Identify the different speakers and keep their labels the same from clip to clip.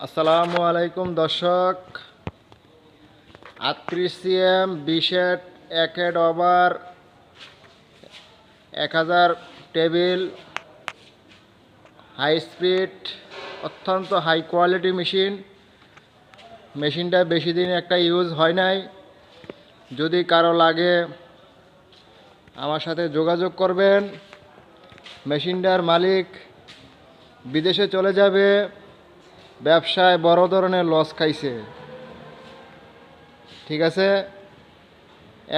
Speaker 1: আসসালামু আলাইকুম দর্শক। 38 সিএম 20 এক head over 1000 table high speed অত্যন্ত হাই কোয়ালিটি মেশিনটা বেশি দিন একটা ইউজ হয় নাই। যদি কারো লাগে আমার সাথে যোগাযোগ করবেন। মেশিনটার মালিক বিদেশে চলে যাবে, ব্যবসায় বড় ধরনের লস খাইছে। ঠিক আছে,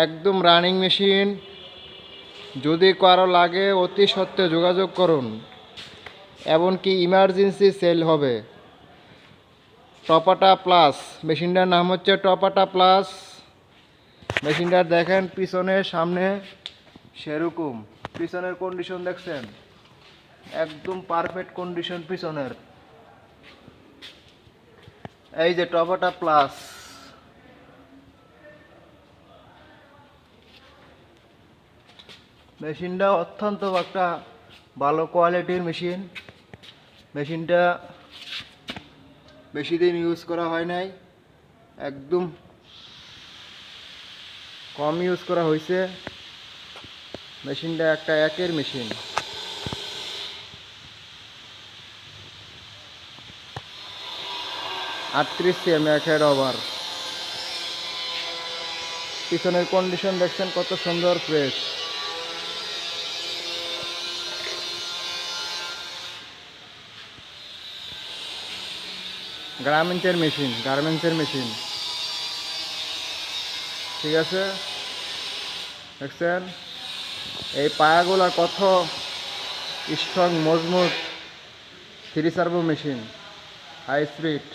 Speaker 1: একদম রানিং মেশিন। যদি কারো লাগে অতি সত্ত্বে যোগাযোগ করুন, এমনকি ইমার্জেন্সি সেল হবে। টপাটা প্লাস, মেশিনটার নাম হচ্ছে টপাটা প্লাস। মেশিনটার দেখেন পিছনে সামনে সেরকম, পিছনের কন্ডিশন দেখছেন একদম পারফেক্ট কন্ডিশন পিছনের। এই যে টপাটা প্লাস, মেশিনটা অত্যন্ত একটা ভালো কোয়ালিটির মেশিনটা বেশি দিন ইউজ করা হয় নাই, একদম কম ইউজ করা হয়েছে। মেশিনটা একটা একের মেশিন। 38 সিএম এক হেড ওভার। পিছনের কন্ডিশন দেখছেন কত সুন্দর ফ্রেশ। গার্মেন্টসের মেশিন। ঠিক আছে, দেখছেন এই পায়াগুলা কত স্ট্রং মজবুত। 3 সার্ভো মেশিন, হাই স্পিড।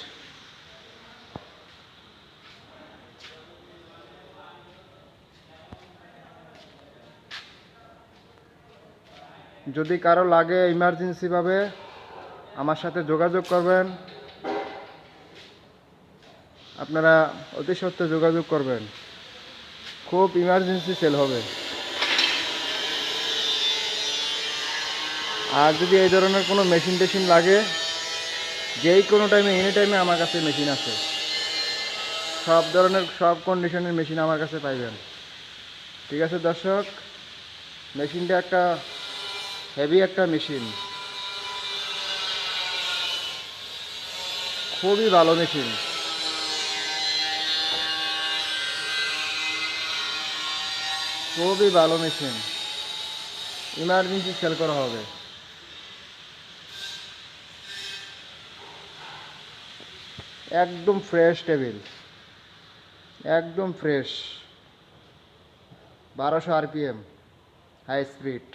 Speaker 1: যদি কারো লাগে ইমার্জেন্সিভাবে আমার সাথে যোগাযোগ করবেন। আপনারা অতি সত্ত্বর যোগাযোগ করবেন, খুব ইমার্জেন্সি সেল হবে। আর যদি এই ধরনের কোনো মেশিন লাগে, যেই কোনো টাইমে এনি টাইমে আমার কাছে মেশিন আছে। সব ধরনের সব কন্ডিশনের মেশিন আমার কাছে পাইবেন। ঠিক আছে দর্শক, মেশিনটা একটা হেভি একটা মেশিন, খুবই ভালো মেশিন, খুবই ভালো মেশিন। ইমার্জেন্সি সেল করা হবে। একদম ফ্রেশ টেবিল, একদম ফ্রেশ। 1200 RPM, high speed.